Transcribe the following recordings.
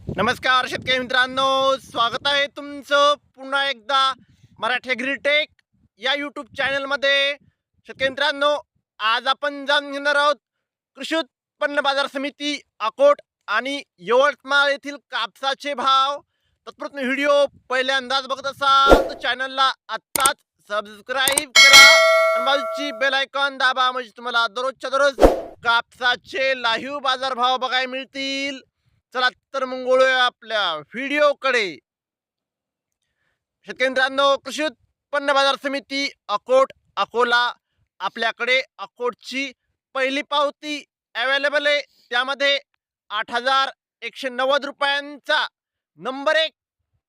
नमस्कार शेतकरी मित्रांनो, स्वागत आहे तुमचं पुन्हा एकदा मराठी ॲग्रीटेक या यूट्यूब चॅनलमध्ये. शेतकरी मित्रांनो, आज आपण जाणून घेणार आहोत कृषी उत्पन्न बाजार समिती अकोट आणि यवतमाळ येथील कापसाचे भाव. तत्पूर्वी व्हिडिओ पहिल्यांदाच बघत असाल तर चॅनलला आत्ताच सबस्क्राईब करा आणि बाजूची बेल आयकॉन दाबा, म्हणजे तुम्हाला दररोजच्या दररोज कापसाचे लाईव्ह बाजारभाव बघायला मिळतील. चला तर मग वळूया आपल्या व्हिडिओकडे. शेतकरी मित्रांनो, कृषी उत्पन्न बाजार समिती अकोट अकोला, आपल्याकडे अकोटची पहिली पावती अवेलेबल आहे. त्यामध्ये 8,190 रुपयांचा नंबर 1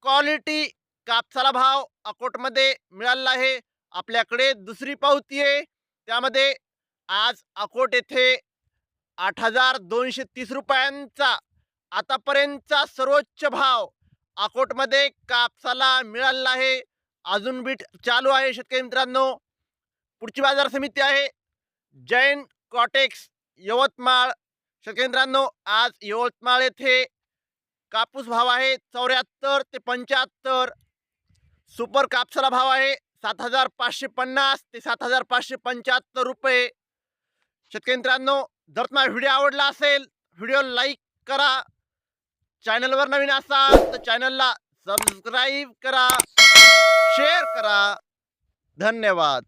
क्वालिटी कापसाला भाव अकोटमध्ये मिळाला आहे. आपल्याकडे दुसरी पावती आहे, त्यामध्ये आज अकोट येथे 8,230 रुपयांचा आतापर्यंतचा सर्वोच्च भाव अकोटमध्ये कापसाला मिळाला आहे. अजून बीट चालू आहे. शेतकरी मित्रांनो, पुढची बाजार समिती आहे जैन कॉटेक्स यवतमाळ. शेतकरी मित्रांनो, आज यवतमाळ येथे कापूस भाव आहे 74 ते 75. सुपर कापसाला भाव आहे 7,550 ते 7,575 रुपये. शेतकरी मित्रांनो, जर तुम्हाला व्हिडिओ आवडला असेल, व्हिडिओ लाईक करा. चॅनलवर नवीन असाल तर चॅनलला सबस्क्राईब करा, शेअर करा. धन्यवाद.